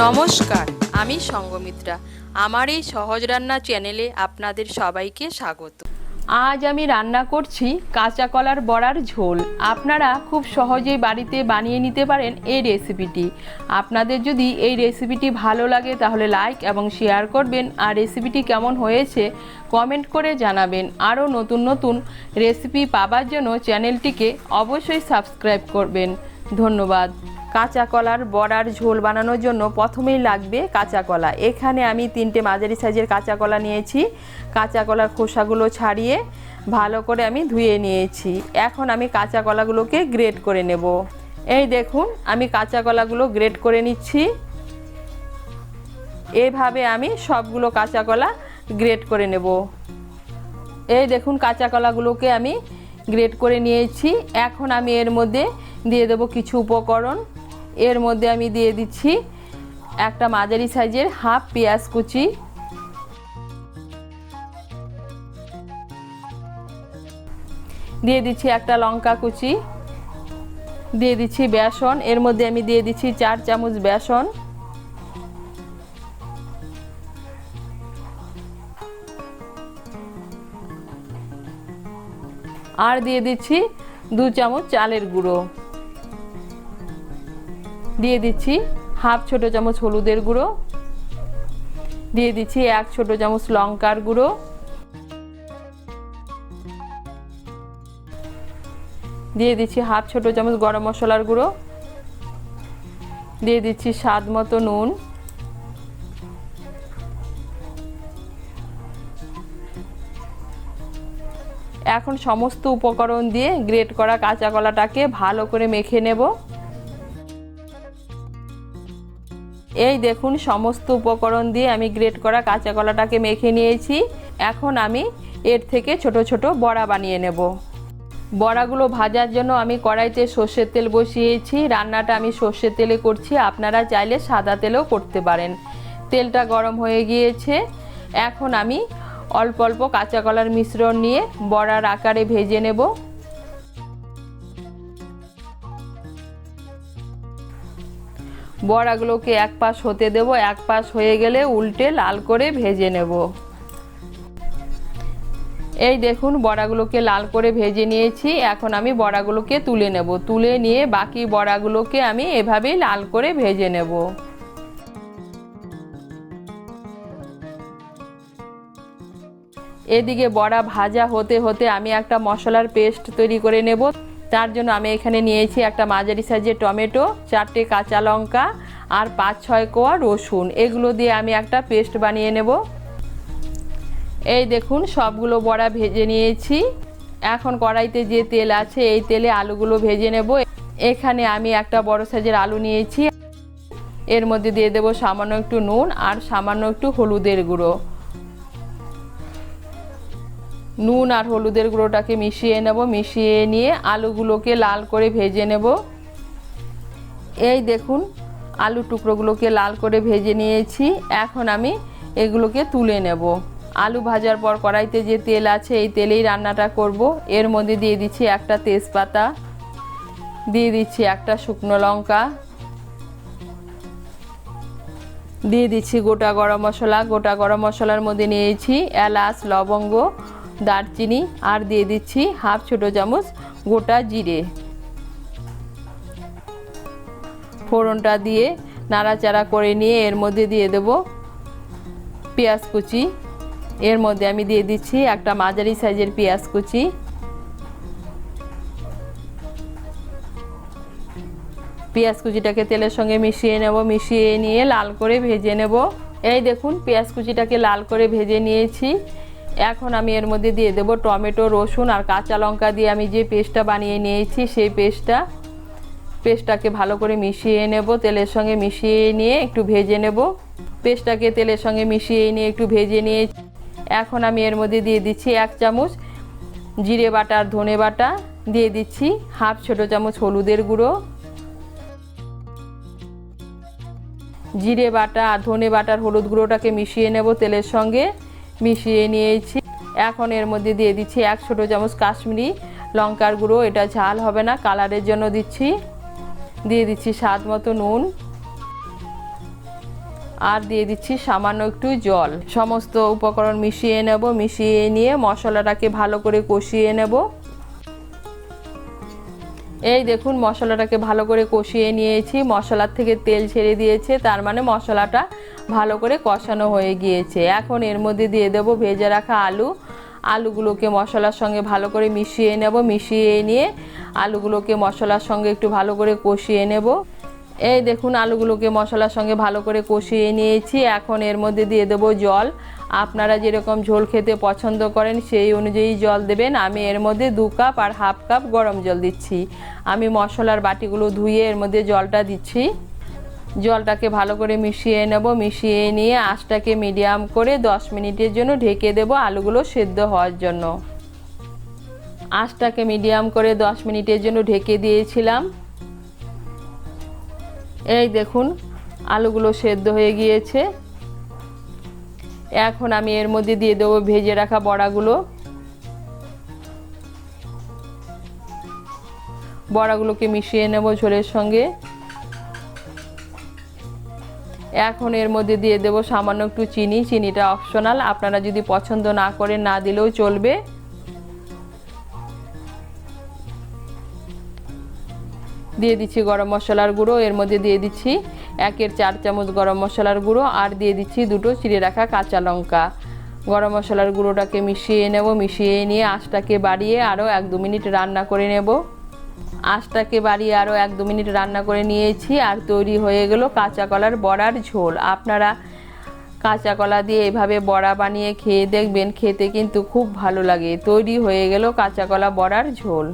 নমস্কার, আমি সঙ্গমিত্রা। আমার এই সহজ রান্না চ্যানেলে আপনাদের সবাইকে স্বাগত। আজ আমি রান্না করছি কাঁচা কলার বড়ার ঝোল। আপনারা খুব সহজেই বাড়িতে বানিয়ে নিতে পারেন এই রেসিপিটি। আপনাদের যদি এই রেসিপিটি ভালো লাগে তাহলে লাইক এবং শেয়ার করবেন, আর রেসিপিটি কেমন হয়েছে কমেন্ট করে জানাবেন। আরও নতুন নতুন রেসিপি পাবার জন্য চ্যানেলটিকে অবশ্যই সাবস্ক্রাইব করবেন। ধন্যবাদ। কাঁচা কলার বড়ার ঝোল বানানোর জন্য প্রথমেই লাগবে কাঁচা কলা। এখানে আমি 3টে মাঝারি সাইজের কাঁচা কলা নিয়েছি। কাঁচা কলার খোসাগুলো ছাড়িয়ে ভালো করে আমি ধুয়ে নিয়েছি। এখন আমি কাঁচা কলাগুলোকে গ্রেট করে নেব। এই দেখুন, আমি কাঁচা কলাগুলো গ্রেট করে নিচ্ছি। এইভাবে আমি সবগুলো কাঁচা কলা গ্রেট করে নেব। এই দেখুন, কাঁচা কলাগুলোকে আমি গ্রেট করে নিয়েছি। এখন আমি এর মধ্যে দিয়ে দেব কিছু উপকরণ। এর মধ্যে আমি দিয়ে দিচ্ছি একটা মাঝারি সাইজের হাফ পেঁয়াজ কুচি, দিয়ে দিচ্ছি একটা লঙ্কা কুচি, দিয়ে দিচ্ছি বেসন। এর মধ্যে আমি দিয়ে দিচ্ছি 4 চামচ বেসন, আর দিয়ে দিচ্ছি 2 চামচ চালের গুঁড়ো, দিয়ে দিচ্ছি হাফ ছোট চামচ হলুদের গুঁড়ো, দিয়ে দিচ্ছি 1 ছোট চামচ লঙ্কার গুঁড়ো, দিয়ে দিচ্ছি হাফ ছোট চামচ গরম মশলার গুঁড়ো, দিয়ে দিচ্ছি স্বাদ মতো নুন, এখন সমস্ত উপকরণ দিয়ে গ্রেট করা কাঁচা কলাটাকে ভালো করে মেখে নেব। এই দেখুন, সমস্ত উপকরণ দিয়ে আমি গ্রেট করা কাঁচা কলাটাকে মেখে নিয়েছি। এখন আমি এর থেকে ছোট ছোট বড়া বানিয়ে নেব। বড়াগুলো ভাজার জন্য আমি কড়াইতে সর্ষের তেল বসিয়েছি। রান্নাটা আমি সর্ষের তেলে করছি, আপনারা চাইলে সাদা তেলেও করতে পারেন। তেলটা গরম হয়ে গিয়েছে। এখন আমি অল্প অল্প কাঁচা কলার মিশ্রণ নিয়ে বড়ার আকারে ভেজে নেব। বড়াগুলোকে এক পাশ হতে দেব, এক পাশ হয়ে গেলে উল্টে লাল করে ভেজে নেব। এই দেখুন, বড়াগুলোকে লাল করে ভেজে নিয়েছি। এখন আমি বড়াগুলোকে তুলে নেব। তুলে নিয়ে বাকি বড়াগুলোকে আমি এভাবেই লাল করে ভেজে নেব। এদিকে বড়া ভাজা হতে হতে আমি একটা মশলার পেস্ট তৈরি করে নেব। তার জন্য আমি এখানে নিয়েছি একটা মাঝারি সাইজের টমেটো, 4টে কাঁচা লঙ্কা আর 5-6 কোয়া রসুন। এগুলো দিয়ে আমি একটা পেস্ট বানিয়ে নেব। এই দেখুন, সবগুলো বড়া ভেজে নিয়েছি। এখন কড়াইতে যে তেল আছে এই তেলে আলুগুলো ভেজে নেব। এখানে আমি একটা বড় সাইজের আলু নিয়েছি। এর মধ্যে দিয়ে দেব সামান্য একটু নুন আর সামান্য একটু হলুদের গুঁড়ো। নুন আর হলুদের গুঁড়োটাকে মিশিয়ে নেব। মিশিয়ে নিয়ে আলুগুলোকে লাল করে ভেজে নেব। এই দেখুন, আলু টুকরোগুলোকে লাল করে ভেজে নিয়েছি। এখন আমি এগুলোকে তুলে নেব। আলু ভাজার পর কড়াইতে যে তেল আছে এই তেলেই রান্নাটা করব। এর মধ্যে দিয়ে দিচ্ছি একটা তেজপাতা, দিয়ে দিচ্ছি একটা শুকনো লঙ্কা, দিয়ে দিচ্ছি গোটা গরম মশলা। গোটা গরম মশলার মধ্যে নিয়েছি এলাচ, লবঙ্গ, দারচিনি, আর দিয়ে দিচ্ছি হাফ ছোট চামচ গোটা জিরে। ফোড়নটা দিয়ে নাড়াচাড়া করে নিয়ে এর মধ্যে দিয়ে দেব পেঁয়াজ কুচি। এর মধ্যে আমি দিয়ে দিচ্ছি একটা মাঝারি সাইজের পেঁয়াজ কুচি। পেঁয়াজ কুচিটাকে তেলের সঙ্গে মিশিয়ে নেব। মিশিয়ে নিয়ে লাল করে ভেজে নেব। এই দেখুন, পেঁয়াজ কুচিটাকে লাল করে ভেজে নিয়েছি। এখন আমি এর মধ্যে দিয়ে দেব টমেটো, রসুন আর কাঁচা লঙ্কা দিয়ে আমি যে পেস্টটা বানিয়ে নিয়েছি সেই পেস্টটাকে ভালো করে মিশিয়ে নেব। তেলের সঙ্গে মিশিয়ে নিয়ে একটু ভেজে নেব। পেস্টটাকে তেলের সঙ্গে মিশিয়ে নিয়ে একটু ভেজে নিয়ে এখন আমি এর মধ্যে দিয়ে দিচ্ছি 1 চামচ জিরে বাটা আর ধনে বাটা, দিয়ে দিচ্ছি হাফ ছোট চামচ হলুদের গুঁড়ো। জিরে বাটা আর ধনে বাটার হলুদ গুঁড়োটাকে মিশিয়ে নেব তেলের সঙ্গে। মিশিয়ে নিয়েছি। এখন এর মধ্যে দিয়ে দিচ্ছি 1 ছোট চামচ কাশ্মীরি লঙ্কার গুঁড়ো। এটা ঝাল হবে না, কালারের জন্য দিচ্ছি। দিয়ে দিচ্ছি স্বাদ মতো নুন। আর দিয়ে দিচ্ছি সামান্য একটু জল। সমস্ত উপকরণ মিশিয়ে নেব। মিশিয়ে নিয়ে মশলাটাকে ভালো করে কষিয়ে নেব। এই দেখুন মশলাটাকে ভালো করে কষিয়ে নিয়েছি। মশলার থেকে তেল ছেড়ে দিয়েছে, তার মানে মশলাটা ভালো করে কষানো হয়ে গিয়েছে। এখন এর মধ্যে দিয়ে দেব ভেজে রাখা আলুগুলোকে মশলার সঙ্গে ভালো করে মিশিয়ে নেব। মিশিয়ে নিয়ে আলুগুলোকে মশলার সঙ্গে একটু ভালো করে কষিয়ে নেব। এই দেখুন আলুগুলোকে মশলার সঙ্গে ভালো করে কষিয়ে নিয়েছি। এখন এর মধ্যে দিয়ে দেব জল। আপনারা যেরকম ঝোল খেতে পছন্দ করেন সেই অনুযায়ী জল দেবেন। আমি এর মধ্যে 2 কাপ আর হাফ কাপ গরম জল দিচ্ছি। আমি মশলার বাটিগুলো ধুয়ে এর মধ্যে জলটা দিচ্ছি। জলটাকে ভালো করে মিশিয়ে নেব। মিশিয়ে নিয়ে আঁচটাকে মিডিয়াম করে 10 মিনিটের জন্য ঢেকে দেব আলুগুলো সেদ্ধ হওয়ার জন্য। আঁচটাকে মিডিয়াম করে 10 মিনিটের জন্য ঢেকে দিয়েছিলাম। এই দেখুন আলুগুলো সেদ্ধ হয়ে গিয়েছে। এখন আমি এর মধ্যে দিয়ে দেবো ভেজে রাখা বড়াগুলো। বড়াগুলোকে মিশিয়ে নেব ঝোলের সঙ্গে। এখন এর মধ্যে দিয়ে দেব সামান্য একটু চিনি। চিনিটা অপশনাল, আপনারা যদি পছন্দ না করেন না দিলেও চলবে। দিয়ে দিচ্ছি গরম মশলার গুঁড়ো। এর মধ্যে দিয়ে দিচ্ছি 1/4 চামচ গরম মশলার গুঁড়ো। আর দিয়ে দিচ্ছি 2টো চিড়ে রাখা কাঁচা লঙ্কা। গরম মশলার গুঁড়োটাকে মিশিয়ে নেব। মিশিয়ে নিয়ে আঁচটাকে বাড়িয়ে আরও 1-2 মিনিট রান্না করে নেব। আঁচটাকে বাড়িয়ে আরও 1-2 মিনিট রান্না করে নিয়েছি। আর তৈরি হয়ে গেল কাঁচা কলার বড়ার ঝোল। আপনারা কাঁচা কলা দিয়ে এভাবে বড়া বানিয়ে খেয়ে দেখবেন, খেতে কিন্তু খুব ভালো লাগে। তৈরি হয়ে গেল কাঁচা কলা বড়ার ঝোল।